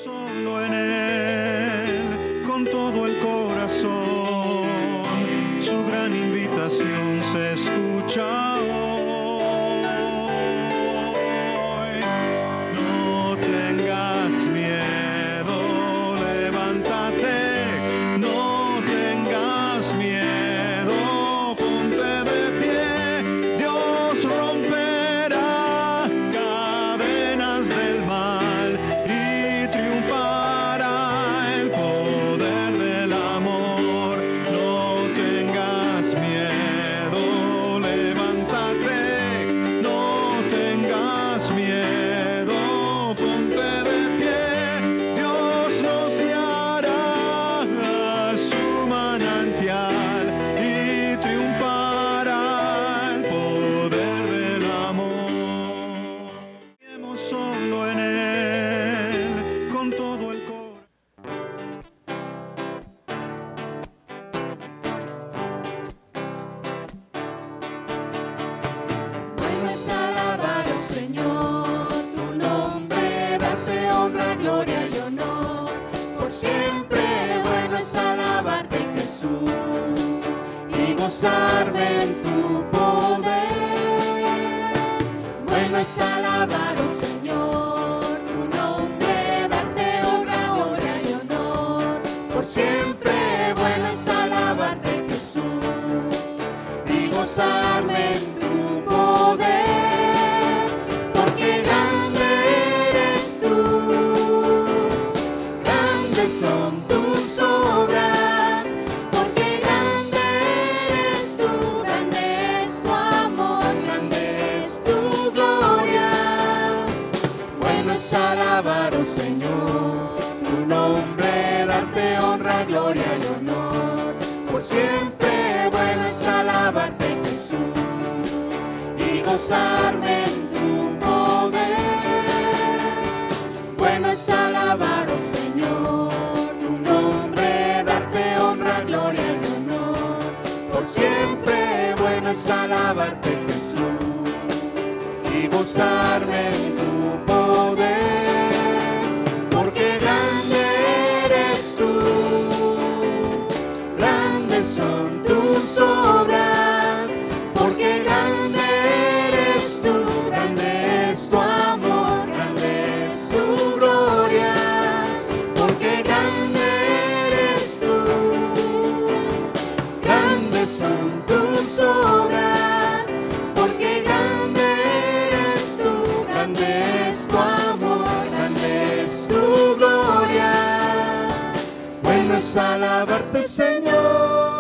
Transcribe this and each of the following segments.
Solo en Él, con todo el corazón, su gran invitación se escucha hoy. No tengas miedo, levántate, no tengas miedo, ponte de pie, Dios romperá cadenas del mal y triunfará el poder del amor. No tengas miedo, levántate, no tengas miedo, ponte de pie, Dios nos guiará a su manantial y triunfará el poder del amor. Confiemos solo en Él, con todo el corazón. Bueno es alabar, oh Señor, tu nombre, darte honra, gloria y honor. Por siempre bueno es alabarte, Jesús, y gozarme en tu poder. Bueno es alabar, oh Señor, tu nombre, darte honra, gloria y honor. Por siempre bueno es alabarte, Jesús, y gozarme en tu poder, porque grande eres tú, grandes son tus obras, porque grande eres tú, grande es tu amor, grande es tu gloria. Bueno es alabar, oh Señor, tu nombre, darte honra, gloria y honor. Por siempre bueno es alabarte, Jesús, y gozarme en tu poder. Bueno es alabar, oh Señor, tu nombre, darte honra, gloria y honor. Por siempre bueno es alabarte, Jesús, y gozarme en tu poder, porque grande eres tú, grandes son tus obras, porque grande eres tú, grande es tu amor, grande es tu gloria, porque grande eres tú, grandes son tus obras, porque grande eres tú, grande es tu amor, grande es tu gloria. Bueno es alabarte, Señor.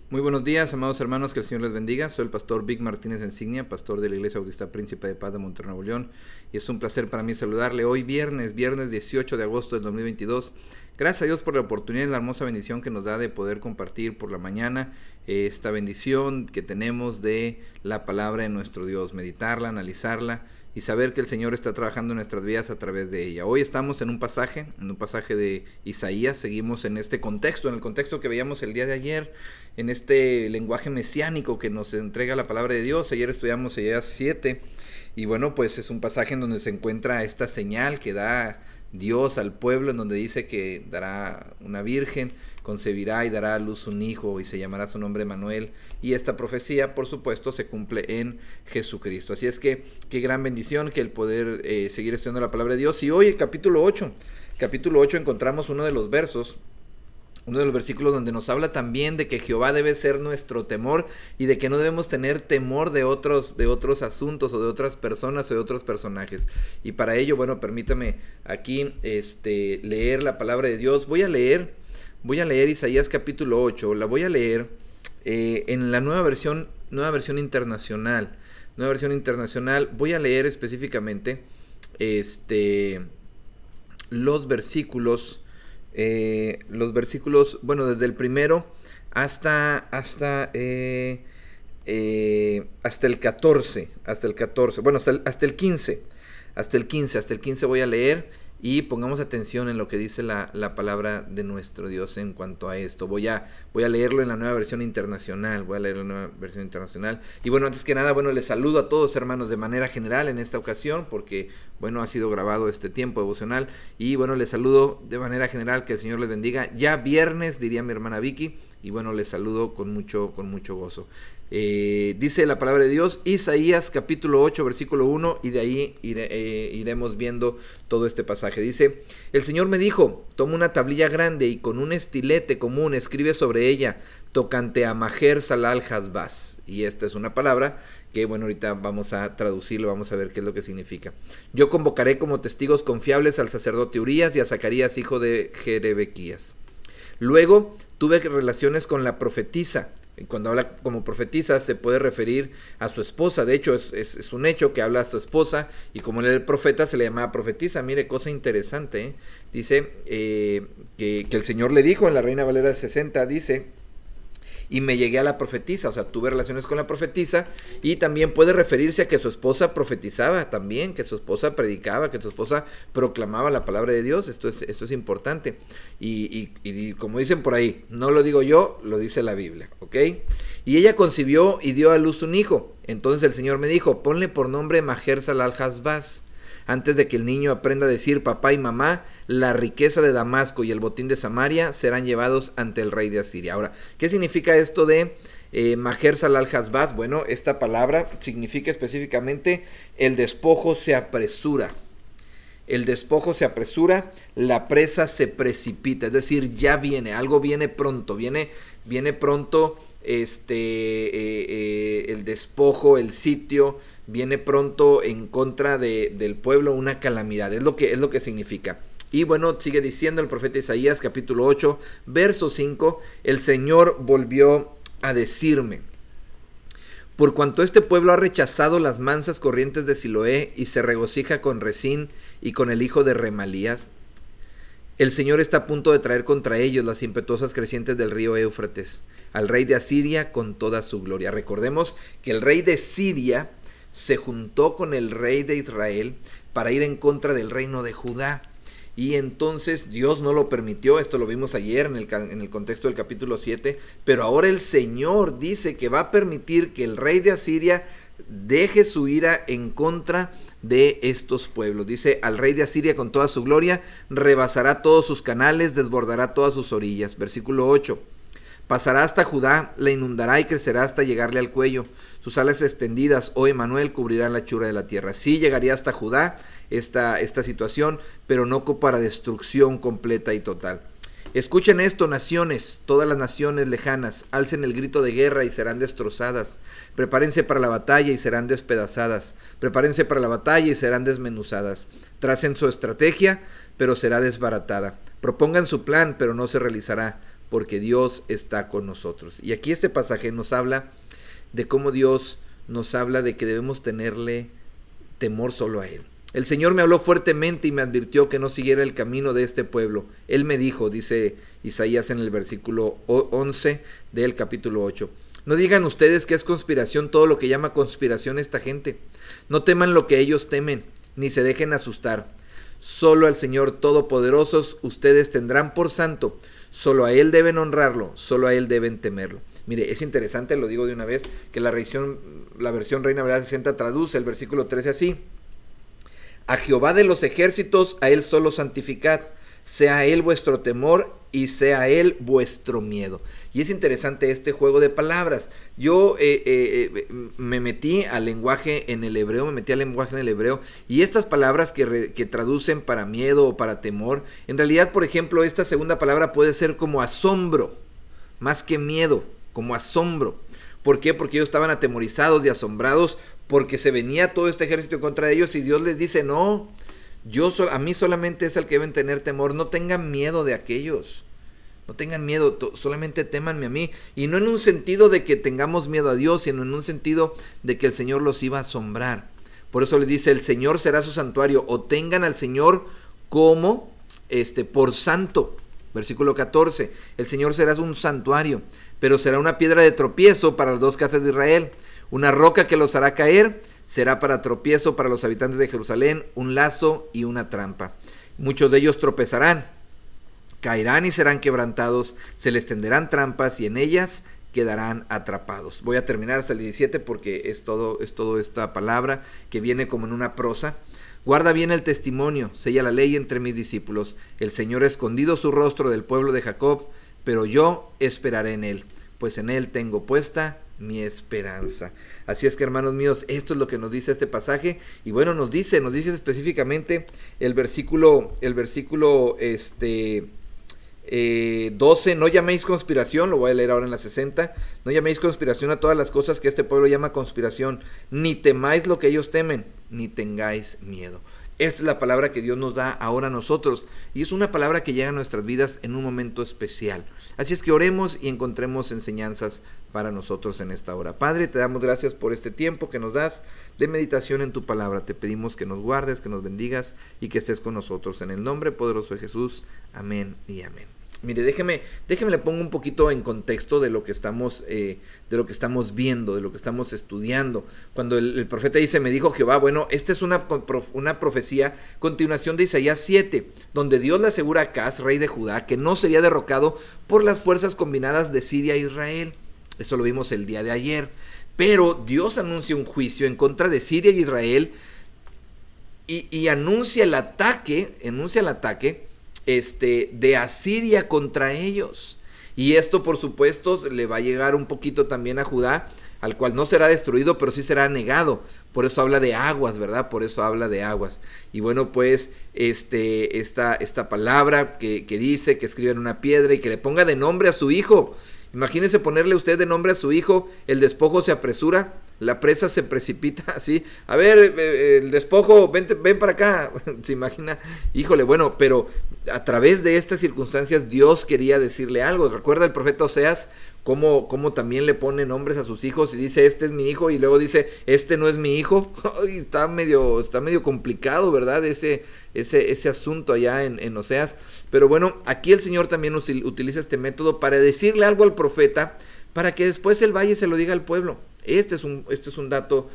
Muy buenos días, amados hermanos, que el Señor les bendiga. Soy el pastor Vic Martínez Insignia, pastor de la Iglesia Bautista Príncipe de Paz de Monterrey, Nuevo León, y es un placer para mí saludarle hoy viernes 18 de agosto del 2022. Gracias a Dios por la oportunidad y la hermosa bendición que nos da de poder compartir por la mañana esta bendición que tenemos de la palabra de nuestro Dios, meditarla, analizarla y saber que el Señor está trabajando en nuestras vidas a través de ella. Hoy estamos en un pasaje de Isaías, seguimos en este contexto, en el contexto que veíamos el día de ayer, en este lenguaje mesiánico que nos entrega la palabra de Dios. Ayer estudiamos Isaías 7 y bueno, pues es un pasaje en donde se encuentra esta señal que da Dios al pueblo, en donde dice que dará una virgen, concebirá y dará a luz un hijo y se llamará su nombre Emmanuel, y esta profecía por supuesto se cumple en Jesucristo. Así es que qué gran bendición que el poder seguir estudiando la palabra de Dios. Y hoy capítulo 8 encontramos uno de los versículos donde nos habla también de que Jehová debe ser nuestro temor y de que no debemos tener temor de otros asuntos o de otras personas o de otros personajes. Y para ello, bueno, permítame aquí leer la palabra de Dios. Voy a leer Isaías capítulo 8, la voy a leer en la nueva versión internacional. Voy a leer específicamente los versículos, bueno, desde el primero hasta el 14, bueno, hasta el 15 voy a leer, y pongamos atención en lo que dice la palabra de nuestro Dios en cuanto a esto. Voy a leerlo en la Nueva Versión Internacional, y bueno, antes que nada, bueno, les saludo a todos, hermanos, de manera general en esta ocasión, porque, bueno, ha sido grabado este tiempo devocional, y bueno, les saludo de manera general, que el Señor les bendiga. Ya viernes, diría mi hermana Vicky, y bueno, les saludo con mucho gozo. Dice la palabra de Dios, Isaías capítulo 8 versículo 1, y de ahí iremos viendo todo este pasaje. Dice: el Señor me dijo, toma una tablilla grande y con un estilete común escribe sobre ella, tocante a Maher Salal Hasbaz. Y esta es una palabra que, bueno, ahorita vamos a traducirlo, vamos a ver qué es lo que significa. Yo convocaré como testigos confiables al sacerdote Urías y a Zacarías, hijo de Jerebequías. Luego tuve relaciones con la profetisa. Cuando habla como profetisa se puede referir a su esposa. De hecho es un hecho que habla a su esposa, y como él era el profeta se le llamaba profetisa. Mire, cosa interesante, ¿eh? Dice que el Señor le dijo en la Reina Valera 60, dice: y me llegué a la profetisa, o sea, tuve relaciones con la profetisa. Y también puede referirse a que su esposa profetizaba también, que su esposa predicaba, que su esposa proclamaba la palabra de Dios. Esto es importante. Y como dicen por ahí, no lo digo yo, lo dice la Biblia, ¿ok? Y ella concibió y dio a luz un hijo. Entonces el Señor me dijo: ponle por nombre Maher Salal Hasbaz. Antes de que el niño aprenda a decir papá y mamá, la riqueza de Damasco y el botín de Samaria serán llevados ante el rey de Asiria. Ahora, ¿qué significa esto de Maher Salal Hasbaz? Bueno, esta palabra significa específicamente el despojo se apresura. El despojo se apresura, la presa se precipita, es decir, ya viene, algo viene pronto, viene pronto el despojo, el sitio, viene pronto en contra del pueblo una calamidad, es lo que significa. Y bueno, sigue diciendo el profeta Isaías capítulo 8, verso 5, el Señor volvió a decirme: por cuanto este pueblo ha rechazado las mansas corrientes de Siloé y se regocija con Rezín y con el hijo de Remalías, el Señor está a punto de traer contra ellos las impetuosas crecientes del río Éufrates, al rey de Asiria con toda su gloria. Recordemos que el rey de Siria se juntó con el rey de Israel para ir en contra del reino de Judá. Y entonces Dios no lo permitió, esto lo vimos ayer en el contexto del capítulo 7, pero ahora el Señor dice que va a permitir que el rey de Asiria deje su ira en contra de estos pueblos. Dice: al rey de Asiria con toda su gloria, rebasará todos sus canales, desbordará todas sus orillas. Versículo 8. Pasará hasta Judá, la inundará y crecerá hasta llegarle al cuello. Sus alas extendidas, oh Emanuel, cubrirán la hechura de la tierra. Sí llegaría hasta Judá esta situación, pero no para destrucción completa y total. Escuchen esto, naciones, todas las naciones lejanas, alcen el grito de guerra y serán destrozadas. Prepárense para la batalla y serán despedazadas. Prepárense para la batalla y serán desmenuzadas. Tracen su estrategia, pero será desbaratada. Propongan su plan, pero no se realizará, porque Dios está con nosotros. Y aquí este pasaje nos habla de cómo Dios nos habla de que debemos tenerle temor solo a Él. El Señor me habló fuertemente y me advirtió que no siguiera el camino de este pueblo. Él me dijo, dice Isaías en el versículo 11 del capítulo 8. No digan ustedes que es conspiración todo lo que llama conspiración esta gente. No teman lo que ellos temen, ni se dejen asustar. Solo al Señor Todopoderoso ustedes tendrán por santo. Solo a Él deben honrarlo, solo a Él deben temerlo. Mire, es interesante, lo digo de una vez, que la versión Reina Valera 60 traduce el versículo 13 así: a Jehová de los ejércitos, a Él solo santificad, sea Él vuestro temor y sea Él vuestro miedo. Y es interesante este juego de palabras. Yo me metí al lenguaje en el hebreo, y estas palabras que traducen para miedo o para temor, en realidad, por ejemplo, esta segunda palabra puede ser como asombro, más que miedo, como asombro. ¿Por qué? Porque ellos estaban atemorizados y asombrados porque se venía todo este ejército contra ellos, y Dios les dice: no, a mí solamente es el que deben tener temor. No tengan miedo de aquellos, no tengan miedo, solamente témanme a mí. Y no en un sentido de que tengamos miedo a Dios, sino en un sentido de que el Señor los iba a asombrar. Por eso le dice: el Señor será su santuario, o tengan al Señor como por santo. Versículo 14, el Señor será un santuario, pero será una piedra de tropiezo para las dos casas de Israel, una roca que los hará caer. será para tropiezo para los habitantes de Jerusalén, un lazo y una trampa. Muchos de ellos tropezarán, caerán y serán quebrantados, se les tenderán trampas y en ellas quedarán atrapados. Voy a terminar hasta el 17 porque es todo esta palabra que viene como en una prosa. Guarda bien el testimonio, sella la ley entre mis discípulos. El Señor ha escondido su rostro del pueblo de Jacob, pero yo esperaré en él, pues en él tengo puesta mi esperanza. Así es que, hermanos míos, esto es lo que nos dice este pasaje. Y bueno, nos dice específicamente el versículo 12, no llaméis conspiración, lo voy a leer ahora en la 60, no llaméis conspiración a todas las cosas que este pueblo llama conspiración, ni temáis lo que ellos temen, ni tengáis miedo. Esta es la palabra que Dios nos da ahora a nosotros, y es una palabra que llega a nuestras vidas en un momento especial. Así es que oremos y encontremos enseñanzas para nosotros en esta hora. Padre, te damos gracias por este tiempo que nos das de meditación en tu palabra. Te pedimos que nos guardes, que nos bendigas y que estés con nosotros. En el nombre poderoso de Jesús. Amén y amén. Mire, déjeme le pongo un poquito en contexto de lo que estamos viendo, de lo que estamos estudiando. Cuando el profeta dice, me dijo Jehová, bueno, esta es una profecía, continuación de Isaías 7, donde Dios le asegura a Acaz, rey de Judá, que no sería derrocado por las fuerzas combinadas de Siria e Israel. Eso lo vimos el día de ayer. Pero Dios anuncia un juicio en contra de Siria e Israel y anuncia el ataque de Asiria contra ellos. Y esto, por supuesto, le va a llegar un poquito también a Judá, al cual no será destruido, pero sí será anegado. Por eso habla de aguas, ¿verdad? Por eso habla de aguas. Y bueno, pues, esta palabra que dice que escriba en una piedra y que le ponga de nombre a su hijo. Imagínese ponerle usted de nombre a su hijo, el despojo se apresura, la presa se precipita, así, a ver, el despojo, ven para acá, se imagina, híjole, bueno, pero a través de estas circunstancias Dios quería decirle algo. Recuerda el profeta Oseas, cómo también le pone nombres a sus hijos y dice, este es mi hijo, y luego dice, este no es mi hijo. Está medio complicado, ¿verdad? Ese asunto allá en Oseas. Pero bueno, aquí el Señor también utiliza este método para decirle algo al profeta, para que después él vaya y se lo diga al pueblo. Este es un dato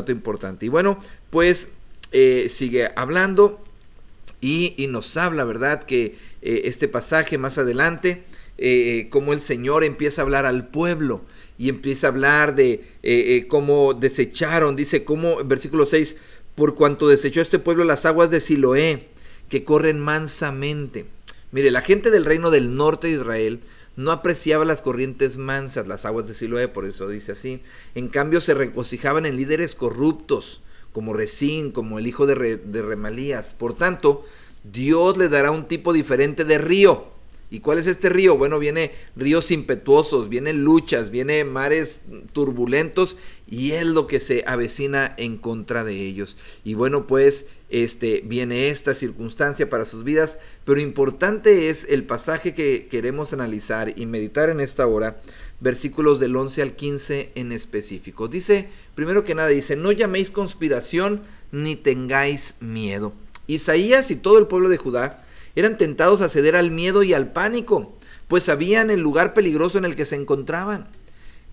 importante. Y bueno, pues sigue hablando y nos habla, ¿verdad? Que este pasaje más adelante, cómo el Señor empieza a hablar al pueblo y empieza a hablar de cómo desecharon, dice, cómo, versículo 6, por cuanto desechó este pueblo las aguas de Siloé, que corren mansamente. Mire, la gente del reino del norte de Israel no apreciaba las corrientes mansas, las aguas de Siloé, por eso dice así. En cambio se regocijaban en líderes corruptos, como Resín, como el hijo de Remalías. Por tanto, Dios le dará un tipo diferente de río. ¿Y cuál es este río? Bueno, viene ríos impetuosos, vienen luchas, viene mares turbulentos, y es lo que se avecina en contra de ellos. Y bueno, pues viene esta circunstancia para sus vidas, pero importante es el pasaje que queremos analizar y meditar en esta hora, versículos del 11 al 15 en específico. Dice, primero que nada, dice, no llaméis conspiración ni tengáis miedo. Isaías y todo el pueblo de Judá eran tentados a ceder al miedo y al pánico, pues sabían el lugar peligroso en el que se encontraban.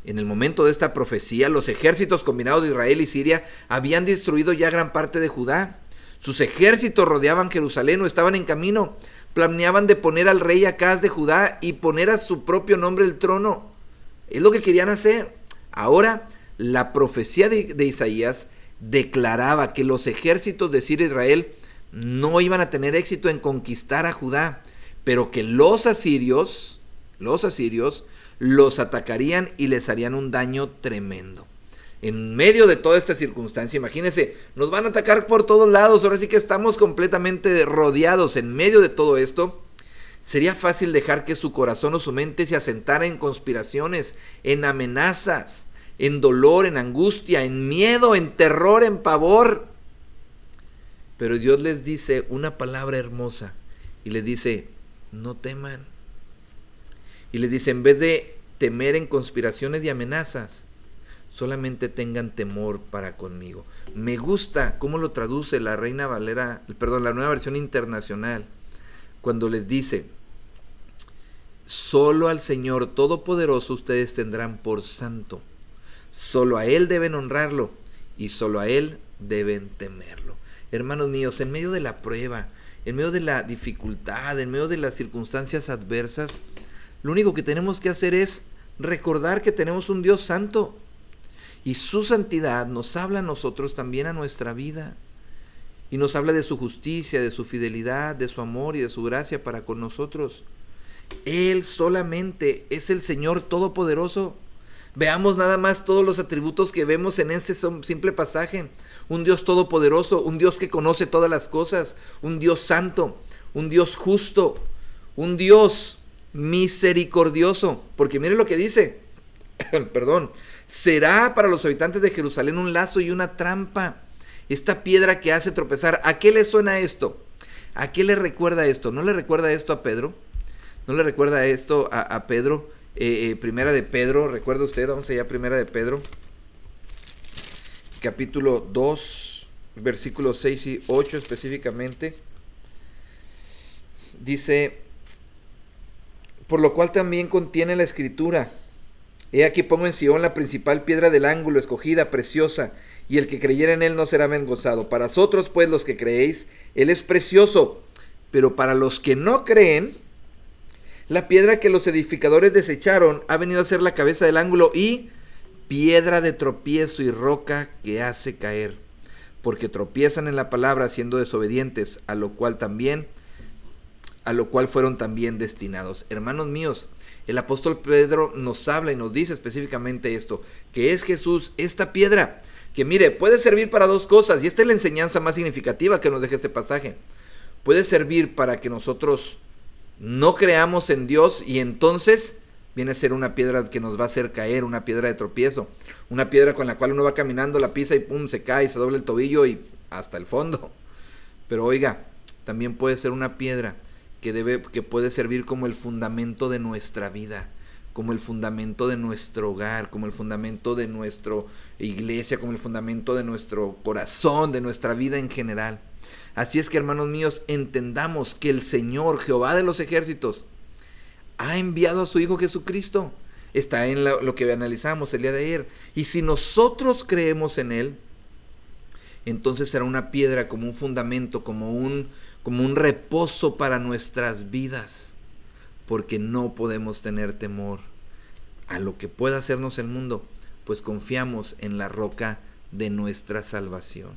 En el momento de esta profecía, los ejércitos combinados de Israel y Siria habían destruido ya gran parte de Judá. Sus ejércitos rodeaban Jerusalén o estaban en camino. Planeaban de poner al rey Acaz de Judá y poner a su propio nombre el trono. Es lo que querían hacer. Ahora, la profecía de Isaías declaraba que los ejércitos de Siria e Israel no iban a tener éxito en conquistar a Judá, pero que los asirios los atacarían y les harían un daño tremendo. En medio de toda esta circunstancia, imagínense, nos van a atacar por todos lados, ahora sí que estamos completamente rodeados. En medio de todo esto, sería fácil dejar que su corazón o su mente se asentara en conspiraciones, en amenazas, en dolor, en angustia, en miedo, en terror, en pavor. Pero Dios les dice una palabra hermosa y les dice, no teman. Y les dice, en vez de temer en conspiraciones y amenazas, solamente tengan temor para conmigo. Me gusta cómo lo traduce la la Nueva Versión Internacional, cuando les dice, solo al Señor Todopoderoso ustedes tendrán por santo. Solo a Él deben honrarlo y solo a Él deben temerlo. Hermanos míos, en medio de la prueba, en medio de la dificultad, en medio de las circunstancias adversas, lo único que tenemos que hacer es recordar que tenemos un Dios santo, y su santidad nos habla a nosotros también a nuestra vida, y nos habla de su justicia, de su fidelidad, de su amor y de su gracia para con nosotros. Él solamente es el Señor Todopoderoso. Veamos nada más todos los atributos que vemos en ese simple pasaje. Un Dios todopoderoso, un Dios que conoce todas las cosas, un Dios santo, un Dios justo, un Dios misericordioso. Porque miren lo que dice, perdón, será para los habitantes de Jerusalén un lazo y una trampa, esta piedra que hace tropezar. ¿A qué le suena esto? ¿A qué le recuerda esto? ¿No le recuerda esto a Pedro? ¿No le recuerda esto a Pedro? Primera de Pedro, ¿recuerda usted? Vamos allá, Primera de Pedro, capítulo 2, versículos 6 y 8 específicamente. Dice, por lo cual también contiene la Escritura: he aquí pongo en Sión la principal piedra del ángulo, escogida, preciosa, y el que creyere en él no será avergonzado. Para vosotros, pues, los que creéis, él es precioso, pero para los que no creen, la piedra que los edificadores desecharon ha venido a ser la cabeza del ángulo y piedra de tropiezo y roca que hace caer, porque tropiezan en la palabra siendo desobedientes, a lo cual fueron también destinados. Hermanos míos, el apóstol Pedro nos habla y nos dice específicamente esto, que es Jesús, esta piedra, que mire, puede servir para dos cosas, y esta es la enseñanza más significativa que nos deja este pasaje. Puede servir para que nosotros no creamos en Dios, y entonces viene a ser una piedra que nos va a hacer caer, una piedra de tropiezo, una piedra con la cual uno va caminando, la pisa y pum, se cae, se dobla el tobillo y hasta el fondo. Pero oiga, también puede ser una piedra que puede servir como el fundamento de nuestra vida, como el fundamento de nuestro hogar, como el fundamento de nuestra iglesia, como el fundamento de nuestro corazón, de nuestra vida en general. Así es que, hermanos míos, entendamos que el Señor, Jehová de los ejércitos, ha enviado a su Hijo Jesucristo. Está en lo que analizamos el día de ayer. Y si nosotros creemos en Él, entonces será una piedra, como un fundamento, como un reposo para nuestras vidas. Porque no podemos tener temor a lo que pueda hacernos el mundo, pues confiamos en la roca de nuestra salvación.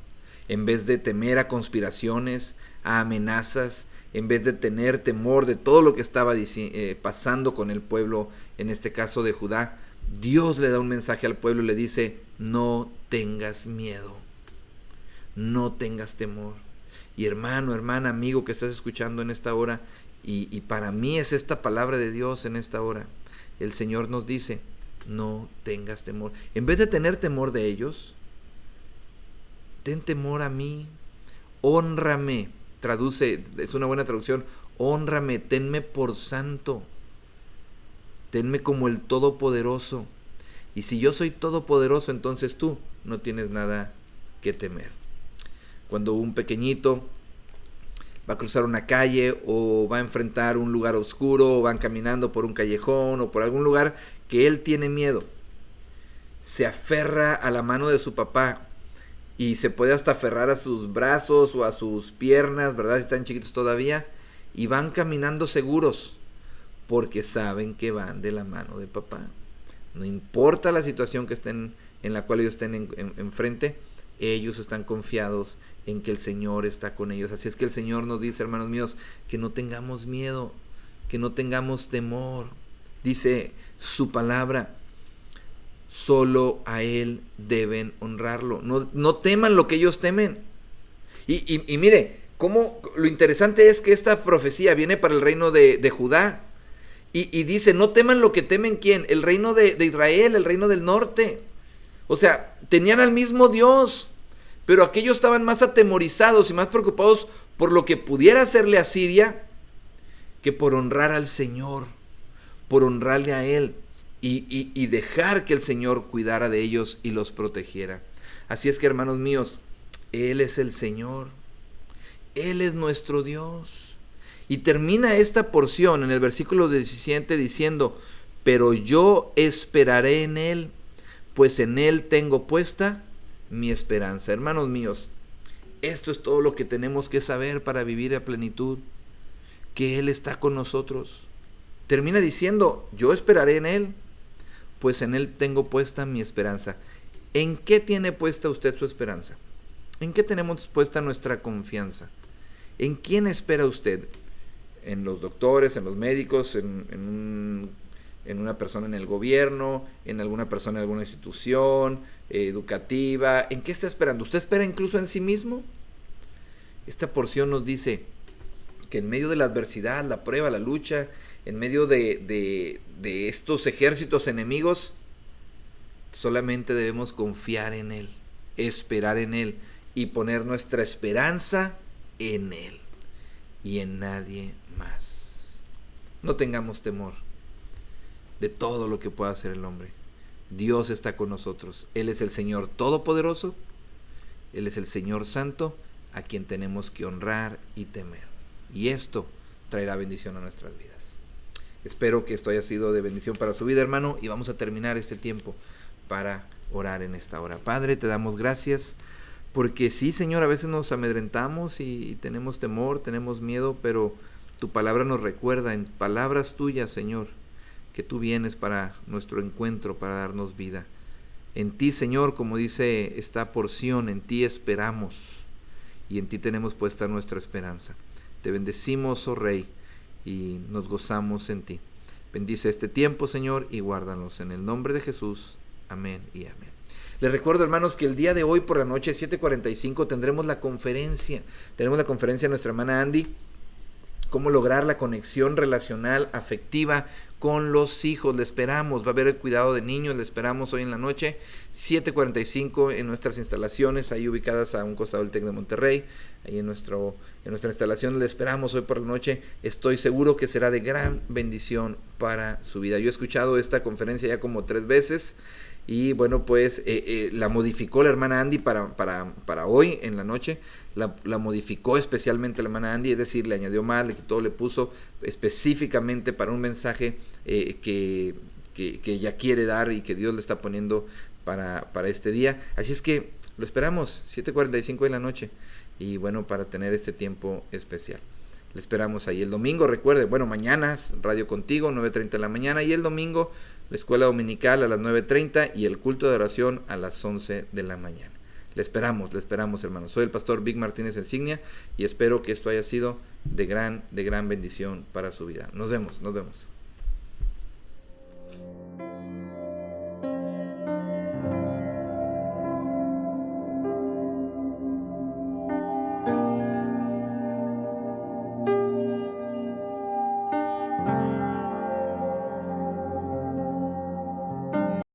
En vez de temer a conspiraciones, a amenazas, en vez de tener temor de todo lo que estaba pasando con el pueblo, en este caso de Judá, Dios le da un mensaje al pueblo y le dice: no tengas miedo, no tengas temor. Y hermano, hermana, amigo que estás escuchando en esta hora, y para mí es esta palabra de Dios en esta hora, el Señor nos dice: no tengas temor. En vez de tener temor de ellos, ten temor a mí, hónrame. Traduce, es una buena traducción, hónrame, tenme por santo, tenme como el Todopoderoso. Y si yo soy todopoderoso, entonces tú no tienes nada que temer. Cuando un pequeñito va a cruzar una calle o va a enfrentar un lugar oscuro, o van caminando por un callejón o por algún lugar que él tiene miedo, se aferra a la mano de su papá y se puede hasta aferrar a sus brazos o a sus piernas, ¿verdad? Si están chiquitos todavía, y van caminando seguros porque saben que van de la mano de papá. No importa la situación que estén, en la cual ellos estén enfrente, ellos están confiados en que el Señor está con ellos. Así es que el Señor nos dice, hermanos míos, que no tengamos miedo, que no tengamos temor. Dice su palabra: solo a Él deben honrarlo. No teman lo que ellos temen. Y mire, cómo lo interesante es que esta profecía viene para el reino de Judá. Y dice: no teman lo que temen, ¿quién? El reino de Israel, el reino del norte. O sea, tenían al mismo Dios, pero aquellos estaban más atemorizados y más preocupados por lo que pudiera hacerle a Siria que por honrar al Señor, por honrarle a Él y dejar que el Señor cuidara de ellos y los protegiera. Así es que, hermanos míos, Él es el Señor, Él es nuestro Dios. Y termina esta porción en el versículo 17 diciendo: pero yo esperaré en Él, pues en Él tengo puesta mi esperanza. Hermanos míos, esto es todo lo que tenemos que saber para vivir a plenitud, que Él está con nosotros. Termina diciendo, yo esperaré en Él, pues en Él tengo puesta mi esperanza. ¿En qué tiene puesta usted su esperanza? ¿En qué tenemos puesta nuestra confianza? ¿En quién espera usted? ¿En los doctores, en los médicos, en una persona en el gobierno, en alguna persona en alguna institución educativa? ¿En qué está esperando? ¿Usted espera incluso en sí mismo? Esta porción nos dice que en medio de la adversidad, la prueba, la lucha, en medio de estos ejércitos enemigos, solamente debemos confiar en Él, esperar en Él y poner nuestra esperanza en Él y en nadie más. No tengamos temor de todo lo que pueda hacer el hombre. Dios está con nosotros. Él es el Señor Todopoderoso. Él es el Señor Santo, a quien tenemos que honrar y temer. Y esto traerá bendición a nuestras vidas. Espero que esto haya sido de bendición para su vida, hermano, y vamos a terminar este tiempo para orar en esta hora. Padre, te damos gracias, porque sí, Señor, a veces nos amedrentamos y tenemos temor, tenemos miedo, pero tu palabra nos recuerda en palabras tuyas, Señor, que tú vienes para nuestro encuentro, para darnos vida. En ti, Señor, como dice esta porción, en ti esperamos y en ti tenemos puesta nuestra esperanza. Te bendecimos, oh Rey, y nos gozamos en ti. Bendice este tiempo, Señor, y guárdanos en el nombre de Jesús. Amén y amén. Les recuerdo, hermanos, que el día de hoy por la noche, 7:45, tendremos la conferencia. Tenemos la conferencia de nuestra hermana Andy, cómo lograr la conexión relacional, afectiva con los hijos. Le esperamos, va a haber el cuidado de niños, le esperamos hoy en la noche, 7:45 en nuestras instalaciones, ahí ubicadas a un costado del TEC de Monterrey, ahí en nuestra instalación. Le esperamos hoy por la noche. Estoy seguro que será de gran bendición para su vida. Yo he escuchado esta conferencia ya como 3 veces. Y bueno, pues la modificó la hermana Andy para hoy en la noche. La modificó especialmente la hermana Andy, es decir, le añadió más, le quitó, le puso específicamente para un mensaje que ella quiere dar y que Dios le está poniendo para este día. Así es que lo esperamos, 7:45 de la noche. Y bueno, para tener este tiempo especial. Le esperamos ahí el domingo. Recuerde, bueno, mañana Radio Contigo, 9:30 de la mañana. Y el domingo, la escuela dominical a las 9:30 y el culto de oración a las 11 de la mañana. Le esperamos, hermanos. Soy el pastor Vic Martínez Insignia y espero que esto haya sido de gran bendición para su vida. Nos vemos.